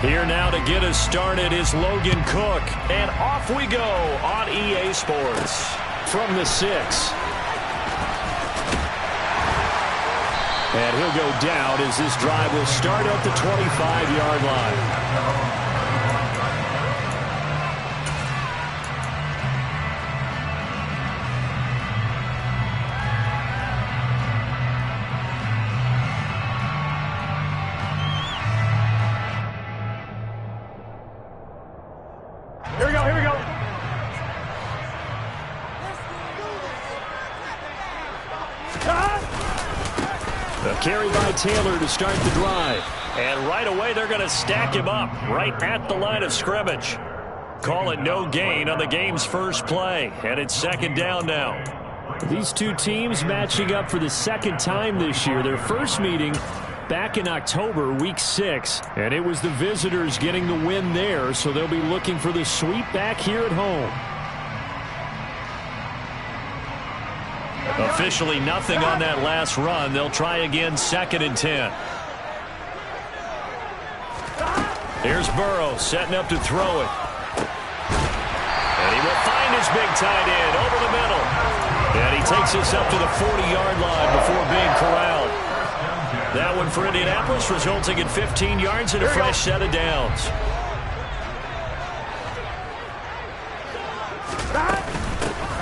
Here now to get us started is Logan Cook. And off we go on EA Sports. From the 6. And he'll go down as this drive will start at the 25-yard line. Carry by Taylor to start the drive. And right away, they're going to stack him up right at the line of scrimmage. Call it no gain on the game's first play. And it's second down now. These two teams matching up for the second time this year. Their first meeting back in October, week 6. And it was the visitors getting the win there, so they'll be looking for the sweep back here at home. Officially nothing on that last run. They'll try again, 2nd and 10. Here's Burrow setting up to throw it. And he will find his big tight end over the middle. And he takes us up to the 40-yard line before being corralled. That one for Indianapolis, resulting in 15 yards and a fresh set of downs.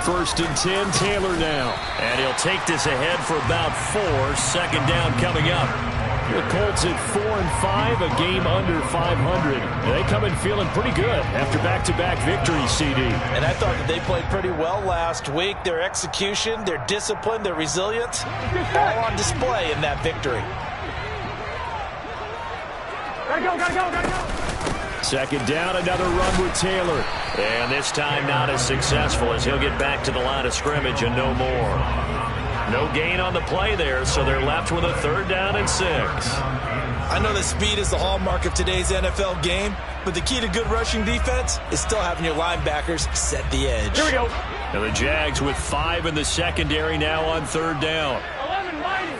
First and 10, Taylor now. And he'll take this ahead for about 4. Second down coming up. The Colts at 4-5, a game under 500. They come in feeling pretty good after back-to-back victories, CD. And I thought that they played pretty well last week. Their execution, their discipline, their resilience, all on display in that victory. Gotta go. Second down, another run with Taylor. And this time not as successful as he'll get back to the line of scrimmage and no more. No gain on the play there, so they're left with a 3rd down and 6. I know that speed is the hallmark of today's NFL game, but the key to good rushing defense is still having your linebackers set the edge. Here we go. And the Jags with 5 in the secondary now on 3rd down. 11 mighty.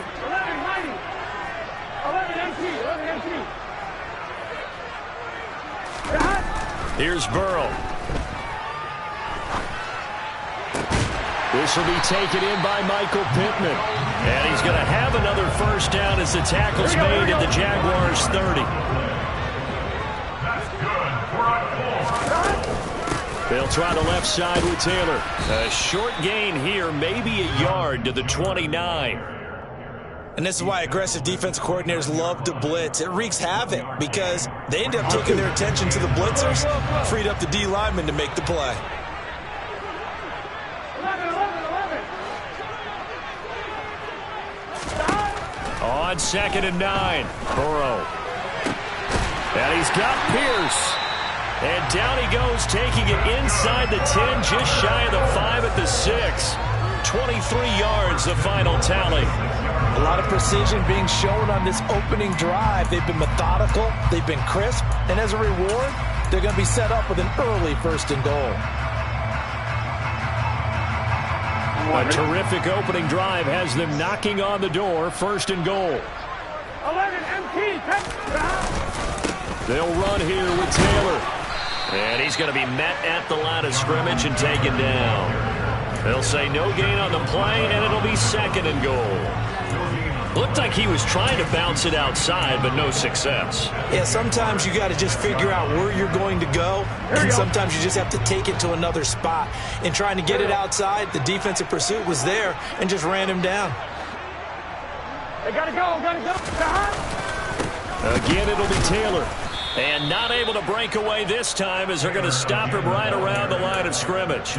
11 empty. Here's Burrow. This will be taken in by Michael Pittman. And he's going to have another first down as the tackle's made at the Jaguars' 30. They'll try the left side with Taylor. A short gain here, maybe a yard to the 29. And this is why aggressive defensive coordinators love to blitz. It wreaks havoc because they end up taking their attention to the blitzers, freed up the D lineman to make the play. 11. On 2nd and 9, Burrow. And he's got Pierce. And down he goes, taking it inside the 10, just shy of the 5 at the 6. 23 yards, the final tally. A lot of precision being shown on this opening drive. They've been methodical, they've been crisp, and as a reward, they're going to be set up with an early 1st and goal. A terrific opening drive has them knocking on the door, 1st and goal. 11 empty. They'll run here with Taylor. And he's going to be met at the line of scrimmage and taken down. They'll say no gain on the play, and it'll be 2nd and goal. Looked like he was trying to bounce it outside, but no success. Yeah, sometimes you got to just figure out where you're going to go, and sometimes you just have to take it to another spot. In trying to get it outside, the defensive pursuit was there and just ran him down. They gotta go. Again, it'll be Taylor. And not able to break away this time as they're going to stop him right around the line of scrimmage.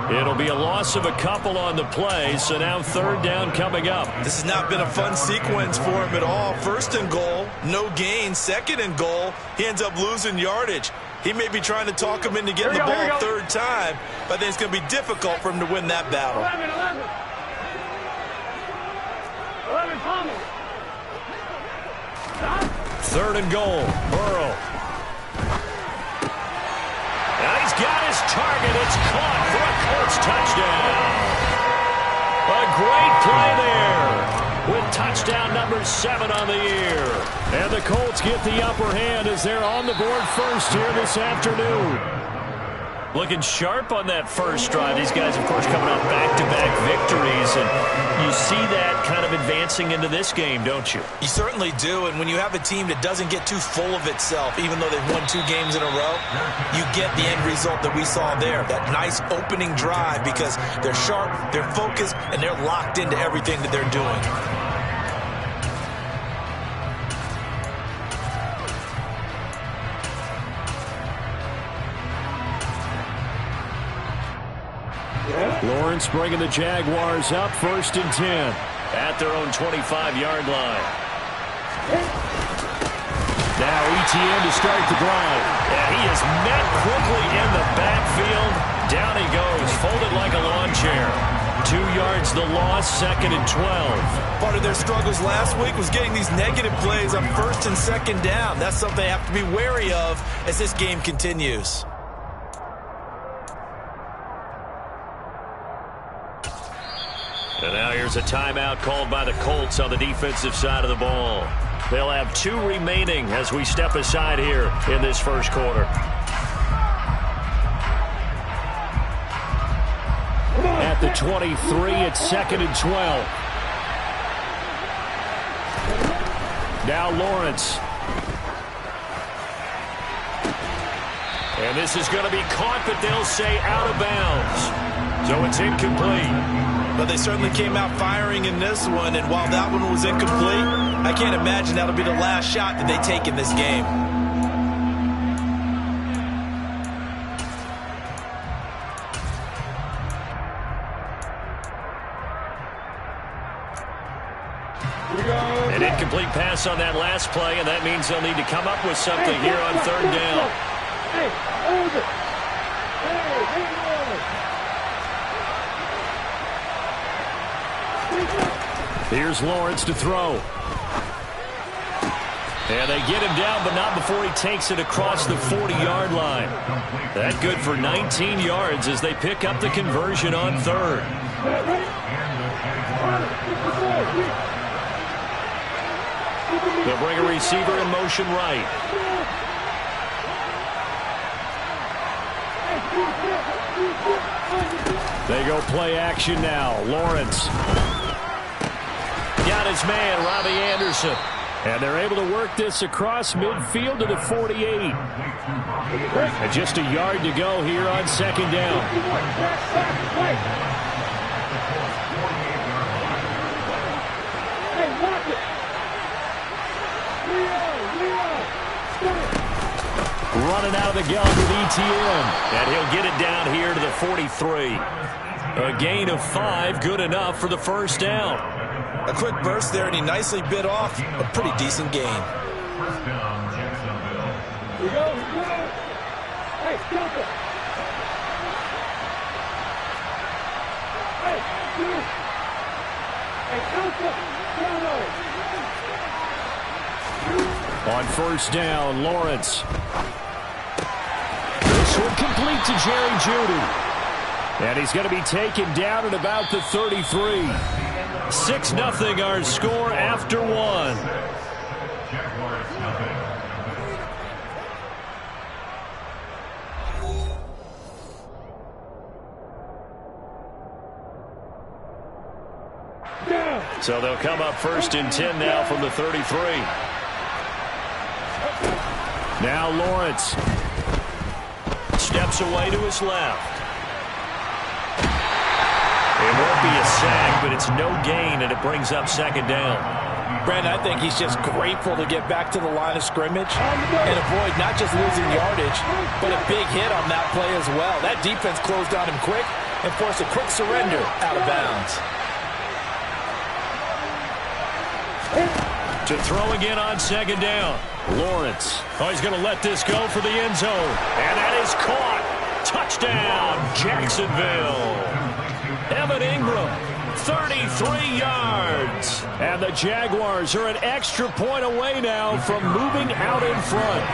It'll be a loss of a couple on the play, so now 3rd down coming up. This has not been a fun sequence for him at all. 1st and goal, no gain. 2nd and goal, he ends up losing yardage. He may be trying to talk him into getting the ball 3rd time, but I think it's going to be difficult for him to win that battle. 11 Thomas. 3rd and goal, Burrow. And he's got his target. It's caught for a Colts touchdown. A great play there with Touchdown number 7 on the year. And the Colts get the upper hand as they're on the board first here this afternoon. Looking sharp on that first drive. These guys, of course, coming off back-to-back victories. And you see that kind of advancing into this game, don't you? You certainly do. And when you have a team that doesn't get too full of itself, even though they've won 2 games in a row, you get the end result that we saw there. That nice opening drive because they're sharp, they're focused, and they're locked into everything that they're doing. Lawrence bringing the Jaguars up 1st and 10 at their own 25-yard line. Now ETN to start the drive. And he is met quickly in the backfield. Down he goes, folded like a lawn chair. 2 yards the loss, 2nd and 12. Part of their struggles last week was getting these negative plays on 1st and 2nd down. That's something they have to be wary of as this game continues. And now here's a timeout called by the Colts on the defensive side of the ball. They'll have 2 remaining as we step aside here in this first quarter. At the 23, it's 2nd and 12. Now Lawrence. And this is going to be caught, but they'll say out of bounds. So it's incomplete. But they certainly came out firing in this one, and while that one was incomplete, I can't imagine that'll be the last shot that they take in this game. An incomplete pass on that last play, and that means they'll need to come up with something here on 3rd down. Hey, hold it. Hey, hang on. Here's Lawrence to throw. And they get him down, but not before he takes it across the 40-yard line. That good for 19 yards as they pick up the conversion on 3rd. They'll bring a receiver in motion right. They go play action now. Lawrence. Got his man, Robbie Anderson. And they're able to work this across midfield to the 48. And just a yard to go here on 2nd down. Running out of the gun with ETN. And he'll get it down here to the 43. A gain of 5, good enough for the 1st down. A quick burst there, and he nicely bit off a pretty decent gain. Hey, stop it. Hey, dude. Hey, on 1st down, Lawrence. This one complete to Jerry Jeudy. And he's going to be taken down at about the 33. 6-0 our score after 1. So they'll come up 1st and 10 now from the 33. Now Lawrence steps away to his left. It won't be a sack, but it's no gain, and it brings up 2nd down. Brandon, I think he's just grateful to get back to the line of scrimmage and avoid not just losing yardage, but a big hit on that play as well. That defense closed on him quick and forced a quick surrender out of bounds. To throw again on 2nd down. Lawrence. Oh, he's going to let this go for the end zone. And that is caught. Touchdown, Jacksonville. Evan Ingram, 33 yards. And the Jaguars are an extra point away now from moving out in front.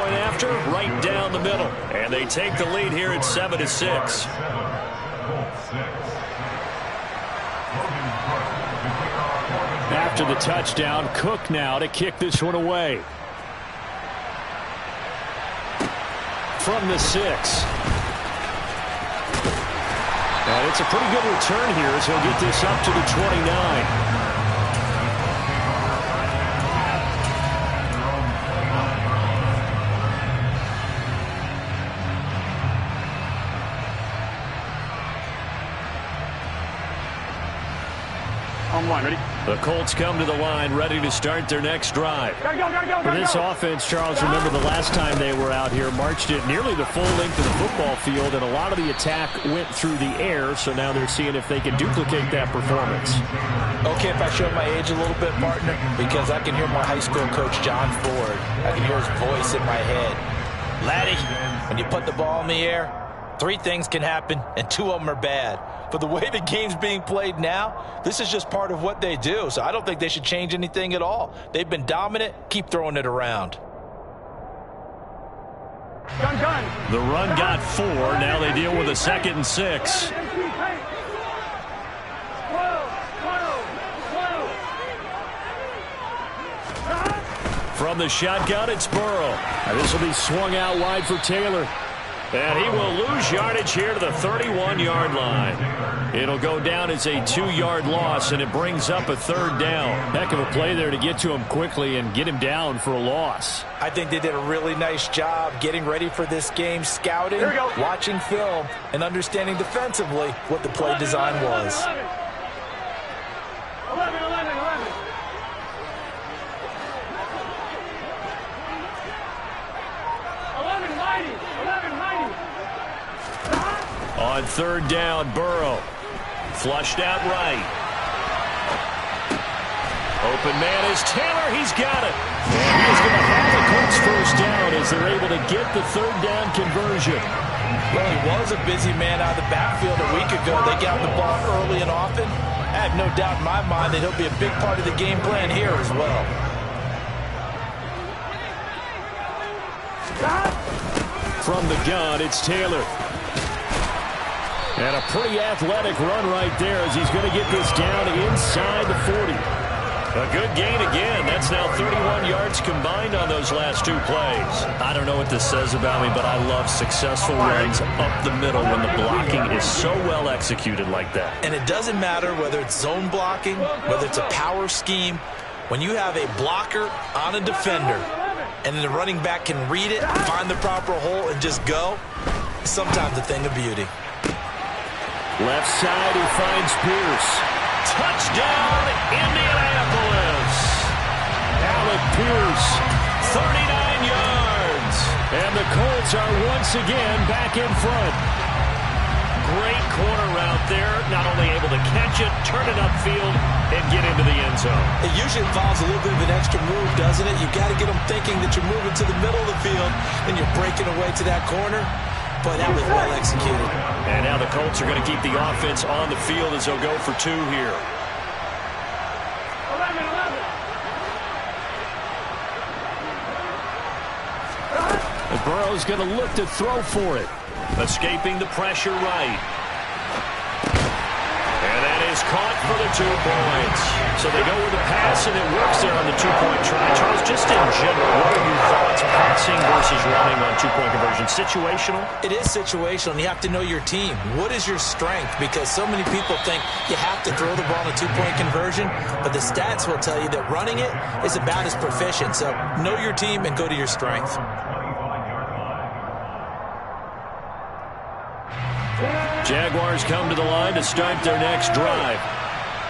going after? Right down the middle. And they take the lead here at 7-6. After the touchdown, Cook now to kick this one away. From the 6. And it's a pretty good return here as he'll get this up to the 29. Ready? The Colts come to the line ready to start their next drive. For this offense, Charles, remember the last time they were out here, marched it nearly the full length of the football field, and a lot of the attack went through the air, so now they're seeing if they can duplicate that performance. Okay, if I show my age a little bit, partner, because I can hear my high school coach, John Ford. I can hear his voice in my head. Laddie, when you put the ball in the air, 3 things can happen, and 2 of them are bad. But the way the game's being played now, this is just part of what they do. So I don't think they should change anything at all. They've been dominant. Keep throwing it around. Gun. The run got 4. Now they deal with a 2nd and 6. From the shotgun, it's Burrow. This will be swung out wide for Taylor. And he will lose yardage here to the 31-yard line. It'll go down as a 2-yard loss, and it brings up a 3rd down. Heck of a play there to get to him quickly and get him down for a loss. I think they did a really nice job getting ready for this game, scouting, watching film, and understanding defensively what the play design was. 11. On 3rd down, Burrow. Flushed out right. Open man is Taylor. He's got it. And he is going to have the Colts first down as they're able to get the 3rd down conversion. Well, he was a busy man out of the backfield a week ago. They got the ball early and often. I have no doubt in my mind that he'll be a big part of the game plan here as well. From the gun, it's Taylor. And a pretty athletic run right there as he's going to get this down inside the 40. A good gain again. That's now 31 yards combined on those last 2 plays. I don't know what this says about me, but I love successful runs up the middle when the blocking is so well executed like that. And it doesn't matter whether it's zone blocking, whether it's a power scheme. When you have a blocker on a defender and the running back can read it, find the proper hole, and just go, sometimes a thing of beauty. Left side, he finds Pierce. Touchdown, Indianapolis. Alec Pierce, 39 yards. And the Colts are once again back in front. Great corner route there. Not only able to catch it, turn it upfield, and get into the end zone. It usually involves a little bit of an extra move, doesn't it? You've got to get them thinking that you're moving to the middle of the field and you're breaking away to that corner. But that was well executed. And now the Colts are going to keep the offense on the field as they'll go for 2 here. 11. And Burrow's going to look to throw for it. Escaping the pressure right. And that is caught for the 2 points. So they go with the pass, and it works there on the 2-point try. Charles, just in general, what are your thoughts passing versus running on 2-point conversion? Situational? It is situational, and you have to know your team. What is your strength? Because so many people think you have to throw the ball in a 2-point conversion, but the stats will tell you that running it is about as proficient. So know your team and go to your strength. Jaguars come to the line to start their next drive.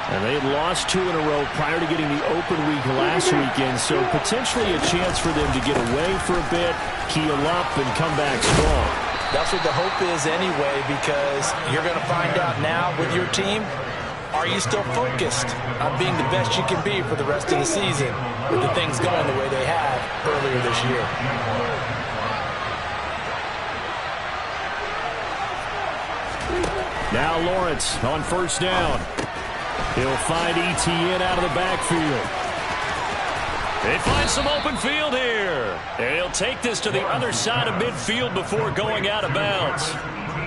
And they had lost 2 in a row prior to getting the open week last weekend, so potentially a chance for them to get away for a bit, keel up, and come back strong. That's what the hope is anyway, because you're going to find out now with your team, are you still focused on being the best you can be for the rest of the season with the things going the way they have earlier this year? Now Lawrence on 1st down. He'll find ETN out of the backfield. They find some open field here. And he'll take this to the other side of midfield before going out of bounds.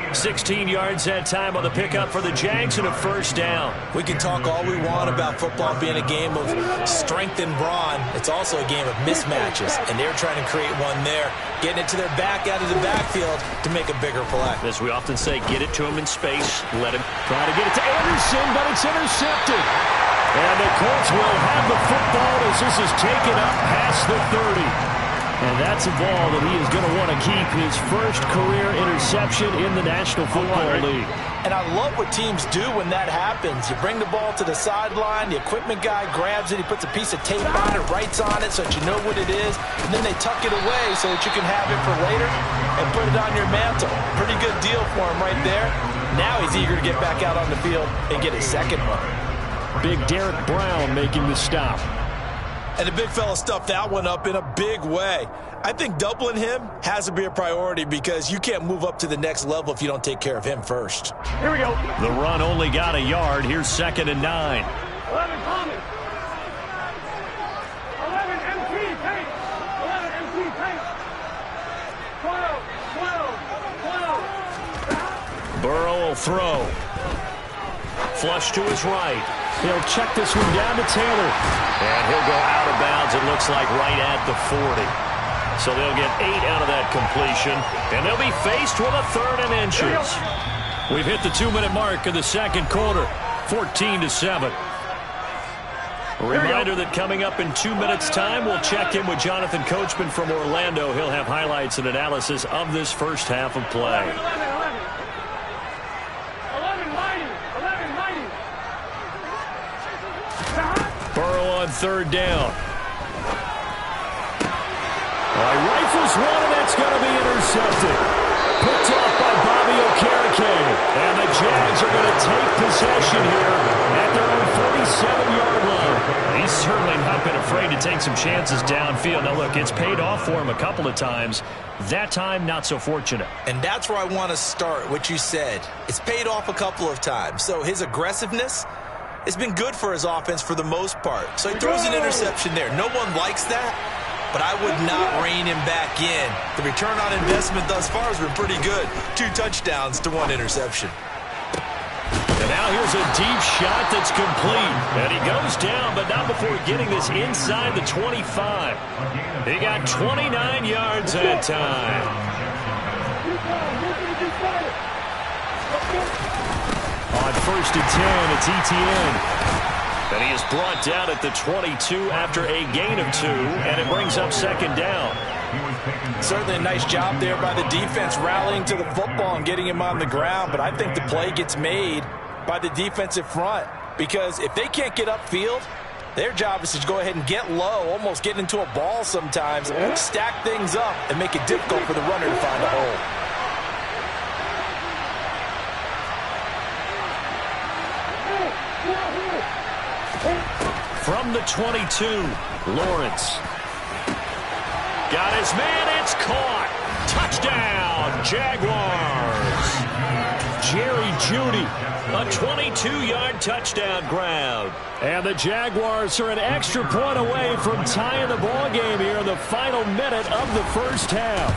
16 yards that time on the pickup for the Jags and a first down. We can talk all we want about football being a game of strength and brawn. It's also a game of mismatches, and they're trying to create one there, getting it to their back out of the backfield to make a bigger play. As we often say, get it to him in space. Let him try to get it to Anderson, but it's intercepted. And the Colts will have the football as this is taken up past the 30. And that's a ball that he is going to want to keep, his first career interception in the National Football League. And I love what teams do when that happens. You bring the ball to the sideline, the equipment guy grabs it, he puts a piece of tape on it, writes on it so that you know what it is, and then they tuck it away so that you can have it for later and put it on your mantle. Pretty good deal for him right there. Now he's eager to get back out on the field and get his second one. Big Derek Brown making the stop. And the big fella stuffed that one up in a big way. I think doubling him has to be a priority because you can't move up to the next level if you don't take care of him first. Here we go. The run only got a yard. Here's 2nd and 9. 11 Thomas. 11 MT tank. 11 MT tank. 12. 12. 12. Burrow will throw. Flush to his right. He'll check this one down to Taylor. And he'll go out of bounds, it looks like, right at the 40. So they'll get 8 out of that completion. And they'll be faced with a 3rd and inches. We've hit the 2-minute mark of the second quarter. 14-7. A reminder that coming up in 2 minutes' time, we'll check in with Jonathan Coachman from Orlando. He'll have highlights and analysis of this first half of play. 11 mighty. 11 mighty. Burrow on 3rd down. Rifles one, and that's going to be intercepted. Picked off by Bobby Okereke. And the Jags are going to take possession here at their own 47-yard line. He's certainly not been afraid to take some chances downfield. Now, look, it's paid off for him a couple of times. That time, not so fortunate. And that's where I want to start, what you said. It's paid off a couple of times. So his aggressiveness has been good for his offense for the most part. So he throws an interception there. No one likes that, but I would not rein him back in. The return on investment thus far has been pretty good. 2 touchdowns to 1 interception. And now here's a deep shot that's complete. And he goes down, but not before getting this inside the 25. He got 29 yards that time. On 1st and 10, it's Etienne. And he is brought down at the 22 after a gain of 2, and it brings up 2nd down. Certainly a nice job there by the defense rallying to the football and getting him on the ground, but I think the play gets made by the defensive front because if they can't get upfield, their job is to go ahead and get low, almost get into a ball sometimes, stack things up, and make it difficult for the runner to find a hole. From the 22, Lawrence. Got his man, it's caught. Touchdown, Jaguars. Jerry Jeudy, a 22-yard touchdown grab. And the Jaguars are an extra point away from tying the ball game here in the final minute of the first half.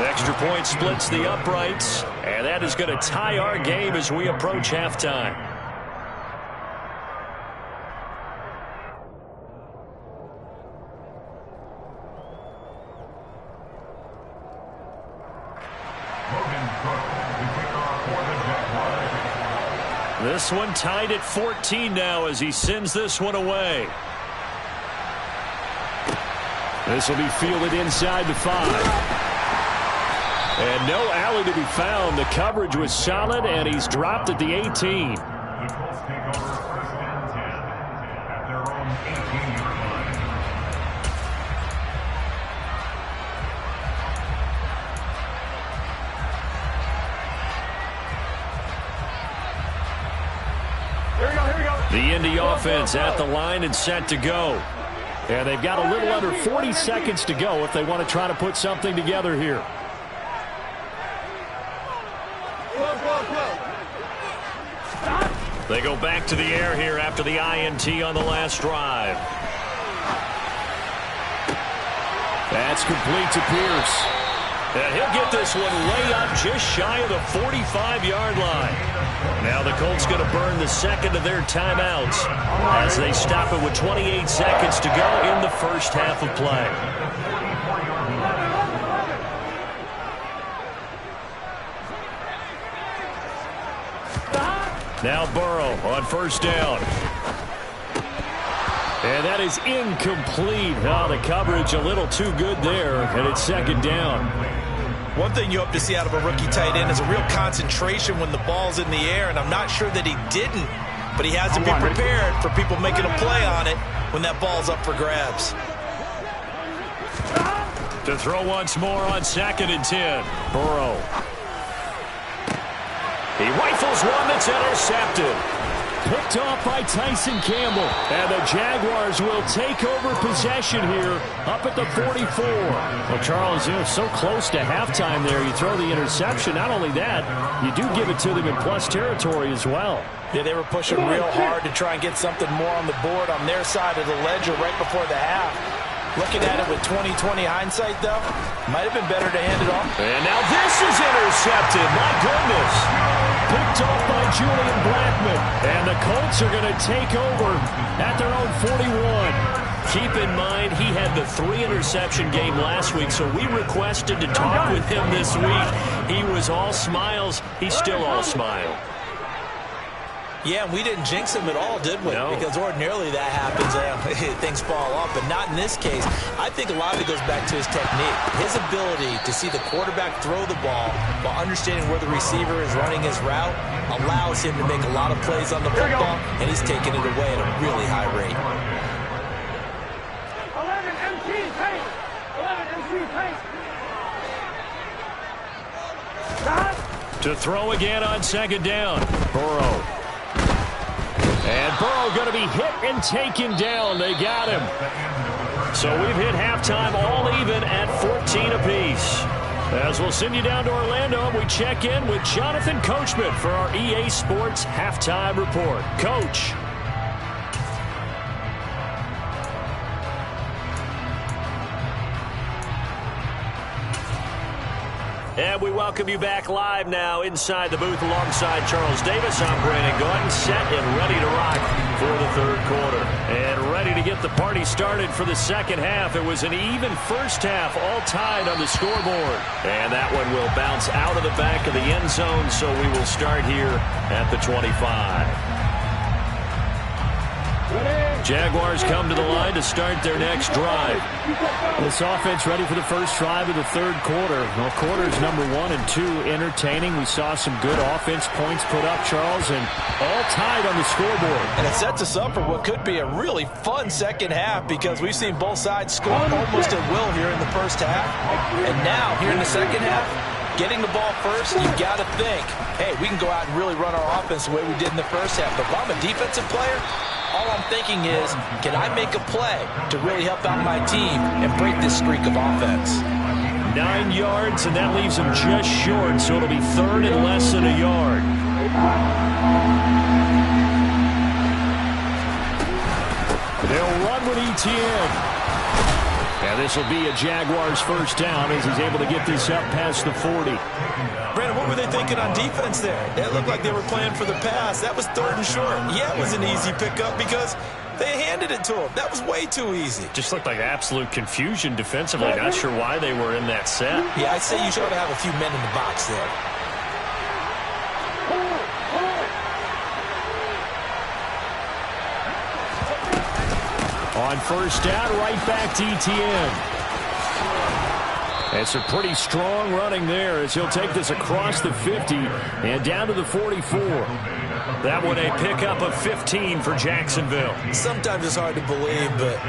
Extra point splits the uprights, and that is going to tie our game as we approach halftime. This one tied at 14 now as he sends this one away. This will be fielded inside the 5. And no alley to be found. The coverage was solid, and he's dropped at the 18. The Indy offense at the line and set to go. And they've got a little under 40 seconds to go if they want to try to put something together here. They go back to the air here after the INT on the last drive. That's complete to Pierce. And he'll get this one way up just shy of the 45-yard line. Now the Colts going to burn the second of their timeouts as they stop it with 28 seconds to go in the first half of play. Now Burrow on first down. And that is incomplete. Oh, the coverage a little too good there, and it's second down. One thing you hope to see out of a rookie tight end is a real concentration when the ball's in the air, and I'm not sure that he didn't, but he has to be prepared for people making a play on it when that ball's up for grabs. To throw once more on 2nd and 10. Burrow. He rifles one that's intercepted. Picked off by Tyson Campbell. And the Jaguars will take over possession here up at the 44. Well, Charles, so close to halftime there. You throw the interception. Not only that, you do give it to them in plus territory as well. Yeah, they were pushing real hard to try and get something more on the board on their side of the ledger right before the half. Looking at it with 20/20 hindsight, though, might have been better to hand it off. And now this is intercepted. My goodness. Picked off by Julian Blackmon. And the Colts are going to take over at their own 41. Keep in mind, he had the 3-interception game last week, so we requested to talk with him this week. He was all smiles. He's still all smile. Yeah, we didn't jinx him at all, did we? No. Because ordinarily that happens, things fall off, but not in this case. I think a lot of it goes back to his technique. His ability to see the quarterback throw the ball while understanding where the receiver is running his route allows him to make a lot of plays on the football, and he's taking it away at a really high rate. 11 MC paint. 11 MC paint. To throw again on 2nd down. Burrow. And Burrow going to be hit and taken down. They got him. So we've hit halftime all even at 14 apiece. As we'll send you down to Orlando, we check in with Jonathan Coachman for our EA Sports Halftime Report. Coach. And we welcome you back live now inside the booth alongside Charles Davis. I'm Brandon Gotw, set and ready to rock for the third quarter. And ready to get the party started for the second half. It was an even first half, all tied on the scoreboard. And that one will bounce out of the back of the end zone, so we will start here at the 25. Jaguars come to the line to start their next drive. This offense ready for the first drive of the third quarter. Well, quarters number 1 and 2 entertaining. We saw some good offense points put up, Charles, and all tied on the scoreboard. And it sets us up for what could be a really fun second half because we've seen both sides score almost at will here in the first half. And now, here in the second half, getting the ball first, you got to think, hey, we can go out and really run our offense the way we did in the first half. But if I'm a defensive player, all I'm thinking is, can I make a play to really help out my team and break this streak of offense? 9 yards, and that leaves them just short, so it'll be third and less than a yard. They'll run with ETN. And this will be a Jaguars first down as he's able to get this up past the 40. Brandon, what were they thinking on defense there? It looked like they were playing for the pass. That was third and short. Yeah, it was an easy pickup because they handed it to him. That was way too easy. Just looked like absolute confusion defensively. Not sure why they were in that set. Yeah, I'd say you should have a few men in the box there. On first down, right back to ETN. It's a pretty strong running there as he'll take this across the 50 and down to the 44. That one a pickup of 15 for Jacksonville. Sometimes it's hard to believe, but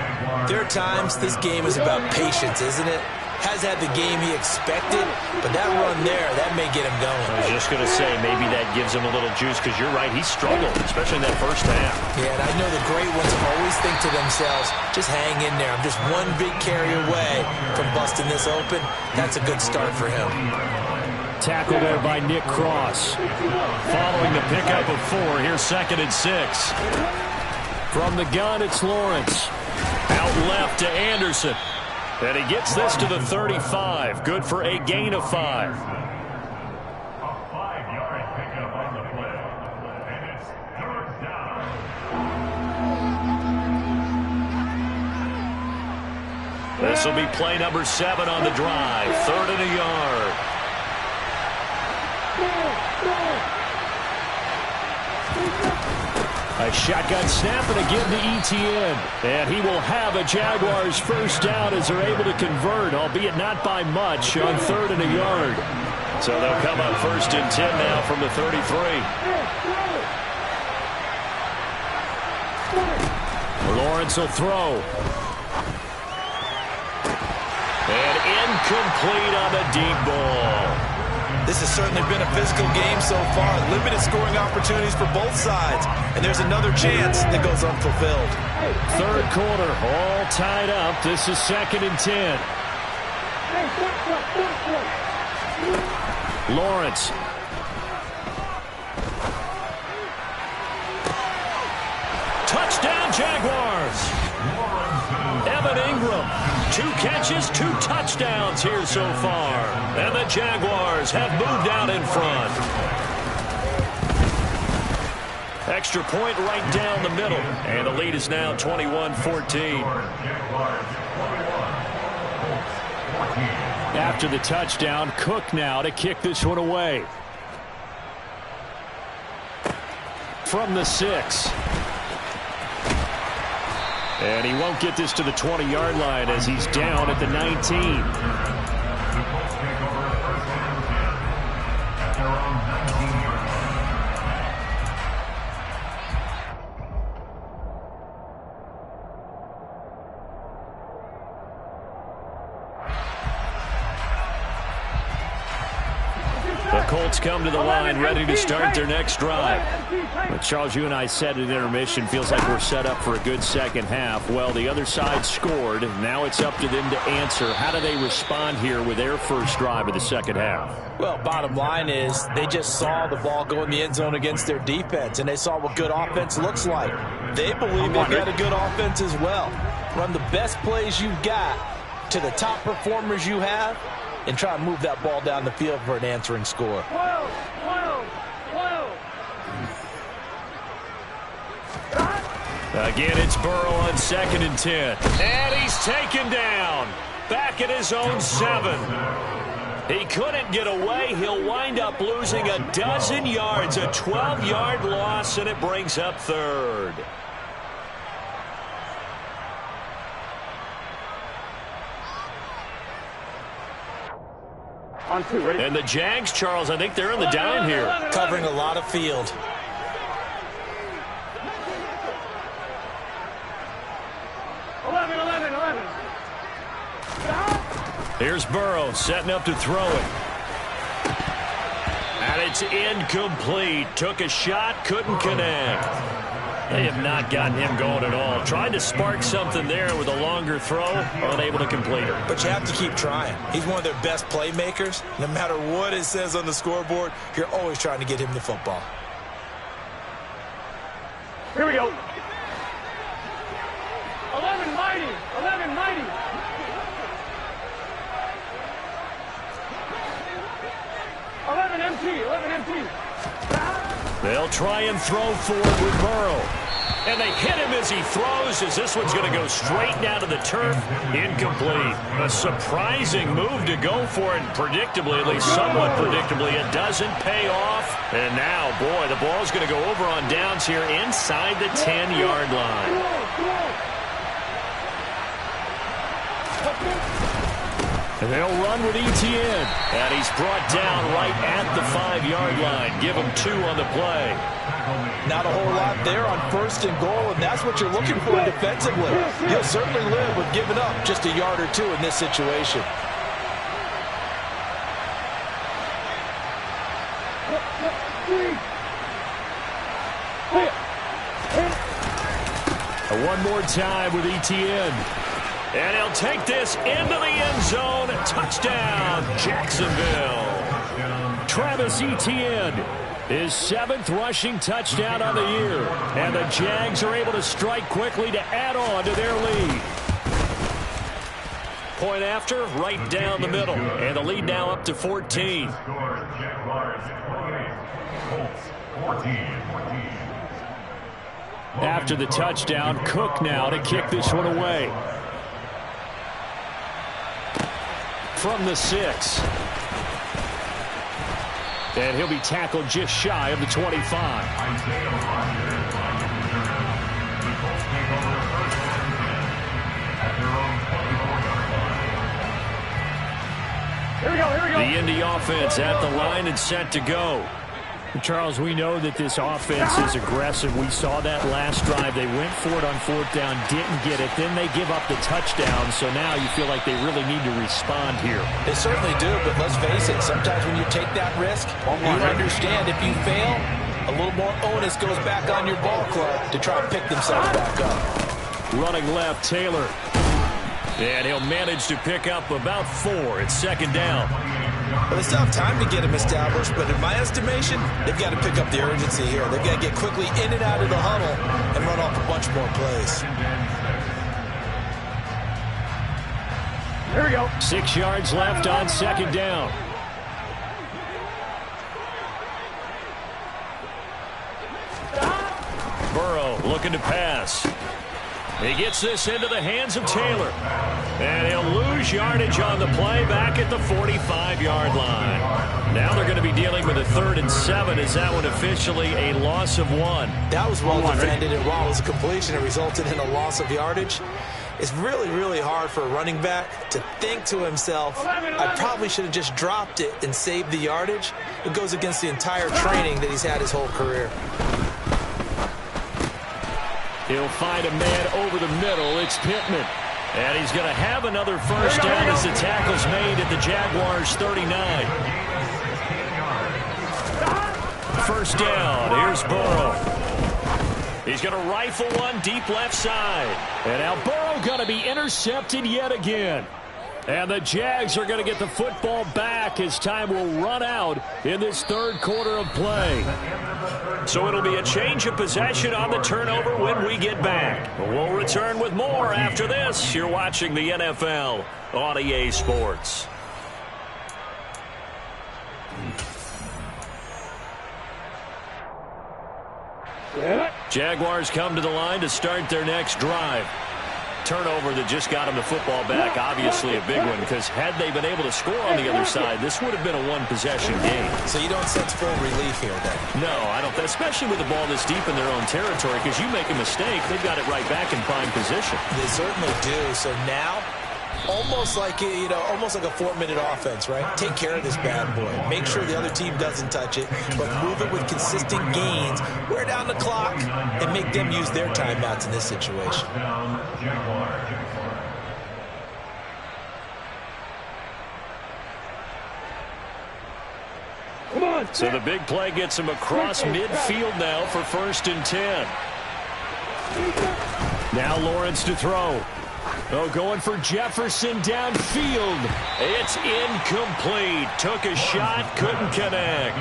there are times this game is about patience, isn't it? Has had the game he expected, but that run there, that may get him going. I was just going to say, maybe that gives him a little juice because you're right, he struggled, especially in that first half. Yeah, and I know the great ones always think to themselves, just hang in there. I'm just one big carry away from busting this open. That's a good start for him. tackle there by Nick Cross. Following the pickup of 4, here's 2nd and 6. From the gun, it's Lawrence. Out left to Anderson. And he gets this to the 35. Good for a gain of 5. This will be play number 7 on the drive. 3rd and a yard. A shotgun snap and again to Etienne. And he will have a Jaguars first down as they're able to convert, albeit not by much, on 3rd and a yard. So they'll come up 1st and 10 now from the 33. Lawrence will throw. And incomplete on the deep ball. This has certainly been a physical game so far. Limited scoring opportunities for both sides. And there's another chance that goes unfulfilled. 3rd quarter, all tied up. This is 2nd and 10. Lawrence. Touchdown, Jaguars. Evan Ingram. 2 catches, 2 touchdowns here so far. And the Jaguars have moved out in front. Extra point right down the middle. And the lead is now 21-14. After the touchdown, Cook now to kick this one away. From the 6. And he won't get this to the 20-yard line as he's down at the 19. The Colts come to the line ready to start their next drive. But Charles, you and I said at intermission, feels like we're set up for a good second half. Well, the other side scored. Now it's up to them to answer. How do they respond here with their first drive of the second half? Well, bottom line is they just saw the ball go in the end zone against their defense, and they saw what good offense looks like. They believe they've got a good offense as well. Run the best plays you've got to the top performers you have, and try and move that ball down the field for an answering score. Again, it's Burrow on 2nd and 10. And he's taken down. Back at his own 7. He couldn't get away. He'll wind up losing a dozen yards. A 12-yard loss, and it brings up 3rd. On 2, ready? And the Jags, Charles, I think they're in the dime here. Covering a lot of field. Here's Burrow setting up to throw it. And it's incomplete. Took a shot, couldn't connect. They have not gotten him going at all. Tried to spark something there with a longer throw, unable to complete it. But you have to keep trying. He's one of their best playmakers. No matter what it says on the scoreboard, you're always trying to get him the football. Here we go. 11 mighty. 11 mighty. They'll try and throw forward with Burrow. And they hit him as he throws, as this one's going to go straight down to the turf. Incomplete. A surprising move to go for it, and predictably, at least somewhat predictably, it doesn't pay off. And now, boy, the ball's going to go over on downs here inside the 10-yard line. And they'll run with Etienne. And he's brought down right at the 5-yard line. Give him 2 on the play. Not a whole lot there on 1st and goal, and that's what you're looking for defensively. You'll certainly live with giving up just a yard or 2 in this situation. One more time with Etienne. And he'll take this into the end zone. Touchdown, Jacksonville. Travis Etienne, his 7th rushing touchdown on the year. And the Jags are able to strike quickly to add on to their lead. Point after, right down the middle. And the lead now up to 14. After the touchdown, Cook now to kick this one away. From the 6. And he'll be tackled just shy of the 25. Here we go, here we go. The Indy offense at the line and set to go. Charles, we know that this offense is aggressive. We saw that last drive. They went for it on 4th down, didn't get it. Then they give up the touchdown. So now you feel like they really need to respond here. They certainly do, but let's face it. Sometimes when you take that risk, you understand if you fail, a little more onus goes back on your ball club to try and pick themselves back up. Running left, Taylor. And he'll manage to pick up about 4. It's 2nd down. Well, they still have time to get him established, but in my estimation, they've got to pick up the urgency here. They've got to get quickly in and out of the huddle and run off a bunch more plays. Here we go. 6 yards left on 2nd down. Burrow looking to pass. He gets this into the hands of Taylor. And he'll lose yardage on the play back at the 45-yard line. Now they're going to be dealing with a 3rd and 7. Is that one officially a loss of 1? That was well defended, and while it was a completion, it resulted in a loss of yardage. It's really, really hard for a running back to think to himself, I probably should have just dropped it and saved the yardage. It goes against the entire training that he's had his whole career. He'll find a man over the middle. It's Pittman. And he's going to have another first down as the tackle's made at the Jaguars' 39. First down. Here's Burrow. He's going to rifle one deep left side. And now Burrow going to be intercepted yet again. And the Jags are going to get the football back as time will run out in this 3rd quarter of play. So it'll be a change of possession on the turnover when we get back. We'll return with more after this. You're watching the NFL on EA Sports. Jaguars come to the line to start their next drive. Turnover that just got him the football back, obviously a big one, because had they been able to score on the other side, this would have been a one-possession game. So you don't sense full relief here, then? No, I don't, especially with the ball this deep in their own territory, because you make a mistake, they've got it right back in prime position. They certainly do. So now, almost like almost like a 4-minute offense, right? Take care of this bad boy. Make sure the other team doesn't touch it, but move it with consistent gains. Wear down the clock and make them use their timeouts in this situation. Come on. So the big play gets him across midfield now for 1st and 10. Now Lawrence to throw. Oh, going for Jefferson downfield. It's incomplete. Took a shot, couldn't connect.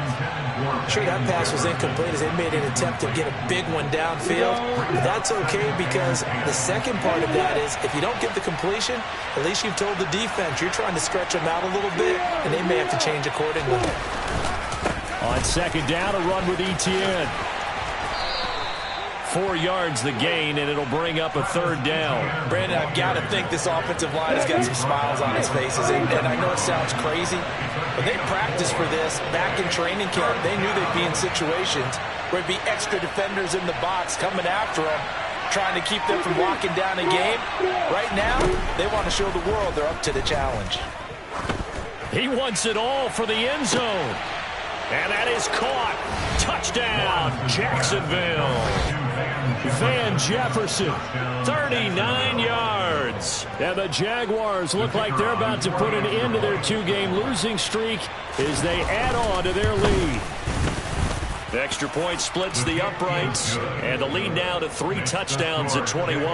Sure, that pass was incomplete as they made an attempt to get a big one downfield. But that's okay because the second part of that is if you don't get the completion, at least you've told the defense you're trying to stretch them out a little bit, and they may have to change accordingly. On 2nd down, a run with Etienne. 4 yards the gain, and it'll bring up a 3rd down. Brandon, I've got to think this offensive line has got some smiles on its faces. And I know it sounds crazy, but they practiced for this back in training camp. They knew they'd be in situations where there'd be extra defenders in the box coming after them, trying to keep them from locking down a game. Right now, they want to show the world they're up to the challenge. He wants it all for the end zone. And that is caught. Touchdown, Jacksonville. Van Jefferson, 39 yards. And the Jaguars look like they're about to put an end to their 2-game losing streak as they add on to their lead. The extra point splits the uprights, and the lead now to 3 touchdowns at 21.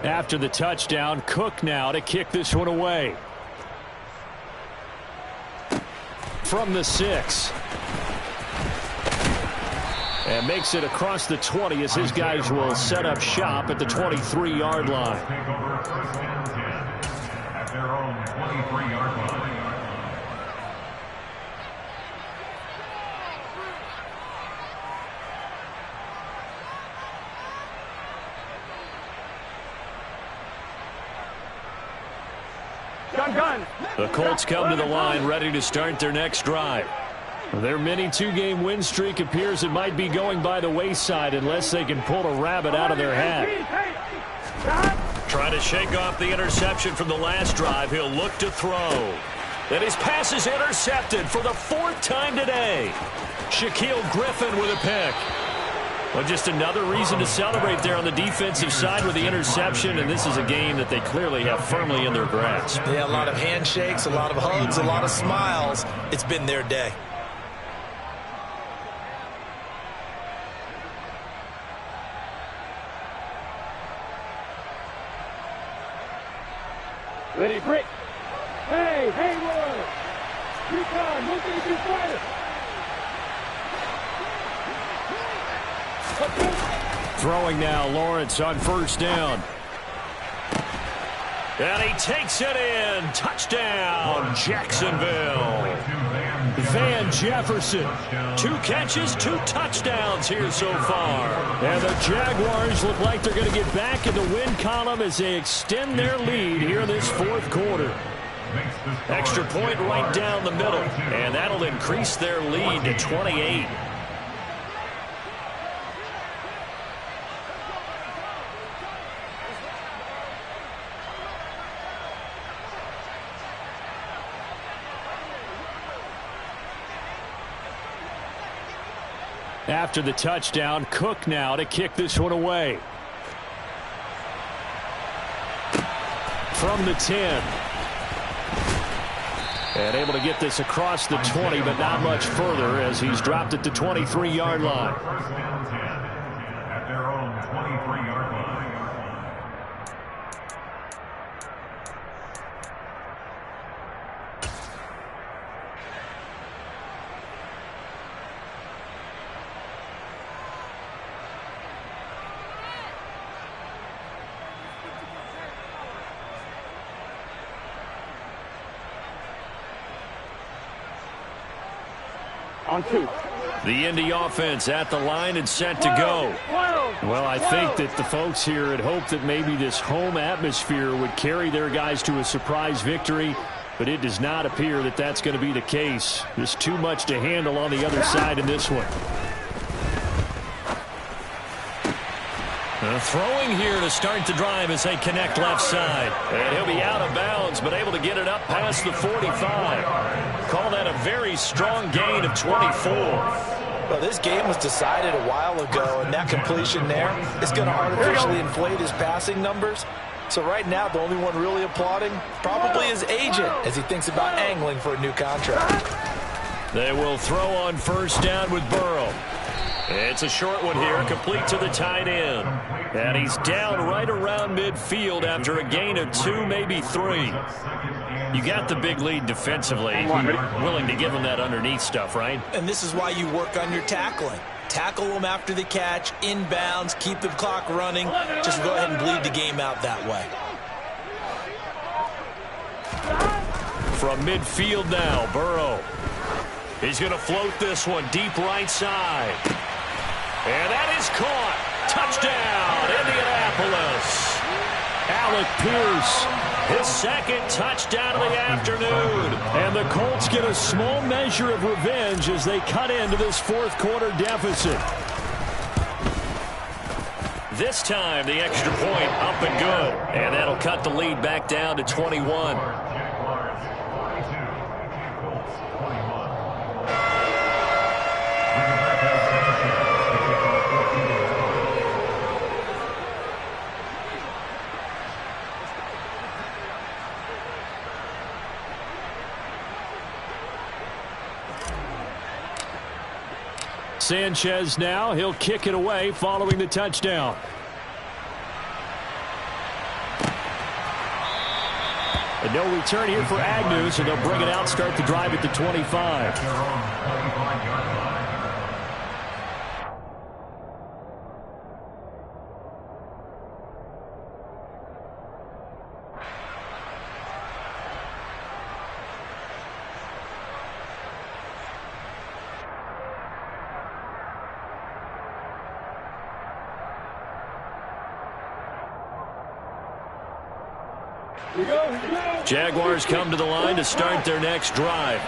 After the touchdown, Cook now to kick this one away. From the 6. And makes it across the 20 as his guys will set up shop at the 23-yard line. Take over first and 10 at their own 23-yard line. Gun. The Colts come to the line ready to start their next drive. Their mini 2-game win streak appears it might be going by the wayside unless they can pull a rabbit out of their hat. Trying to shake off the interception from the last drive. He'll look to throw. And his pass is intercepted for the 4th time today. Shaquille Griffin with a pick. Well, just another reason to celebrate there on the defensive side with the interception, and this is a game that they clearly have firmly in their grasp. Yeah, a lot of handshakes, a lot of hugs, a lot of smiles. It's been their day. Ready, break. Hey, Hayward. Recon, look at your fire. Throwing now, Lawrence on first down. And he takes it in. Touchdown, Jacksonville. Van Jefferson. 2 catches, 2 touchdowns here so far. And the Jaguars look like they're going to get back in the win column as they extend their lead here in this 4th quarter. Extra point right down the middle. And that'll increase their lead to 28. After the touchdown, Cook now to kick this one away. From the 10. And able to get this across the 20, but not much further as he's dropped it to 23-yard line. First and 10 at their own 23-yard line. On 2. The Indy offense at the line and set to go. Well, I think that the folks here had hoped that maybe this home atmosphere would carry their guys to a surprise victory, but it does not appear that that's going to be the case. There's too much to handle on the other side in this one. Throwing here to start the drive as they connect left side. And he'll be out of bounds, but able to get it up past the 45. Call that a very strong gain of 24. Well, this game was decided a while ago, and that completion there is going to artificially inflate his passing numbers. So right now, the only one really applauding probably his agent as he thinks about angling for a new contract. They will throw on first down with Burrow. It's a short one here, complete to the tight end. And he's down right around midfield after a gain of 2, maybe 3. You got the big lead defensively. You're willing to give him that underneath stuff, right? And this is why you work on your tackling. Tackle them after the catch, inbounds, keep the clock running. Just go ahead and bleed the game out that way. From midfield now, Burrow. He's going to float this one deep right side. And that is caught. Touchdown, Indianapolis. Alec Pierce, his 2nd touchdown of the afternoon. And the Colts get a small measure of revenge as they cut into this 4th quarter deficit. This time, the extra point up and good. And that'll cut the lead back down to 21. Sanchez now, he'll kick it away following the touchdown. And no return here for Agnew, so they'll bring it out, start the drive at the 25. Their own 25-yard line. Jaguars come to the line to start their next drive.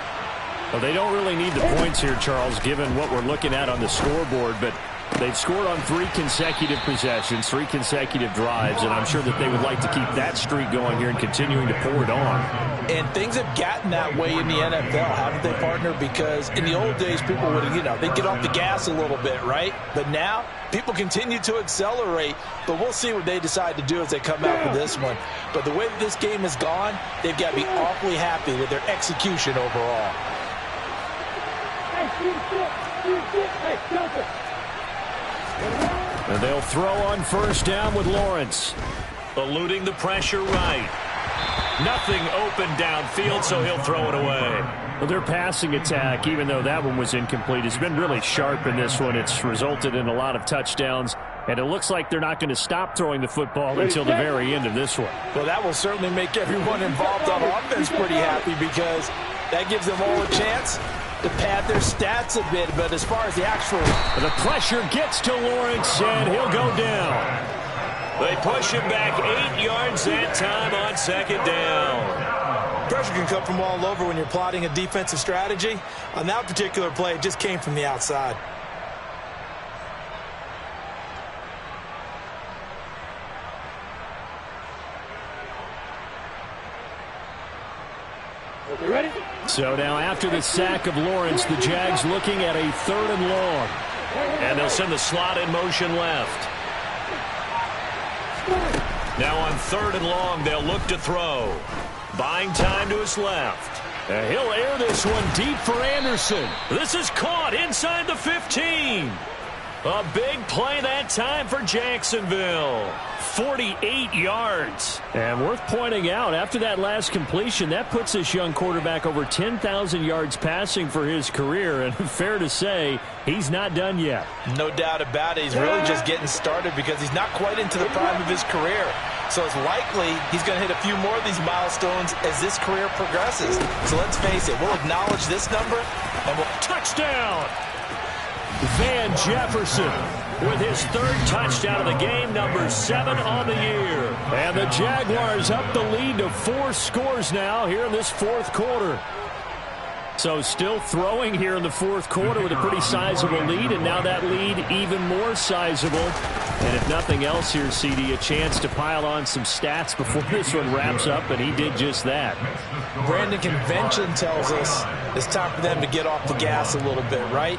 Well, they don't really need the points here, Charles, given what we're looking at on the scoreboard, but they've scored on 3 consecutive possessions, 3 consecutive drives, and I'm sure that they would like to keep that streak going here and continuing to pour it on. And things have gotten that way in the NFL, haven't they, partner? Because in the old days, people would, they'd get off the gas a little bit, right? But now, people continue to accelerate, but we'll see what they decide to do as they come out for this one. But the way that this game has gone, they've got to be awfully happy with their execution overall. And they'll throw on first down with Lawrence. Eluding the pressure right. Nothing open downfield, so he'll throw it away. Well, their passing attack, even though that one was incomplete, has been really sharp in this one. It's resulted in a lot of touchdowns, and it looks like they're not going to stop throwing the football until the very end of this one. Well, that will certainly make everyone involved on offense pretty happy because that gives them all a chance to pad their stats a bit. But as far as the actual... The pressure gets to Lawrence, and he'll go down. They push him back 8 yards that time on second down. Pressure can come from all over when you're plotting a defensive strategy. On that particular play, it just came from the outside. Ready? So now after the sack of Lawrence, the Jags looking at a 3rd and long. And they'll send the slot in motion left. Now on 3rd and long, they'll look to throw. Buying time to his left. And he'll air this one deep for Anderson. This is caught inside the 15. A big play that time for Jacksonville. 48 yards. And worth pointing out, after that last completion, that puts this young quarterback over 10,000 yards passing for his career. And fair to say, he's not done yet. No doubt about it. He's really just getting started because he's not quite into the prime of his career. So it's likely he's going to hit a few more of these milestones as this career progresses. So let's face it, we'll acknowledge this number and we'll... Touchdown! Van Jefferson with his 3rd touchdown of the game, number 7 on the year. And the Jaguars up the lead to 4 scores now here in this 4th quarter. So still throwing here in the 4th quarter with a pretty sizable lead, and now that lead even more sizable. And if nothing else here, CD, a chance to pile on some stats before this one wraps up, and he did just that. Brandon, convention tells us it's time for them to get off the gas a little bit, right?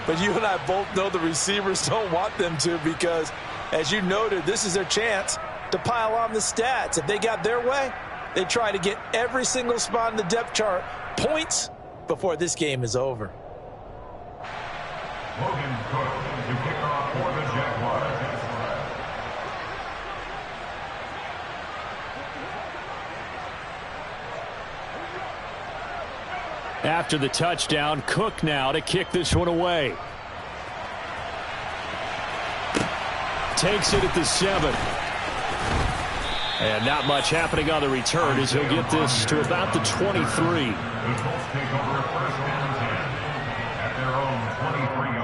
But you and I both know the receivers don't want them to because, as you noted, this is their chance to pile on the stats. If they got their way, they try to get every single spot in the depth chart points before this game is over. Logan Cook to kick off for the Jaguars. After the touchdown, Cook now to kick this one away. Takes it at the 7. And not much happening on the return as he'll get this to about the 23. The Colts take over 1st and 10 at their own 23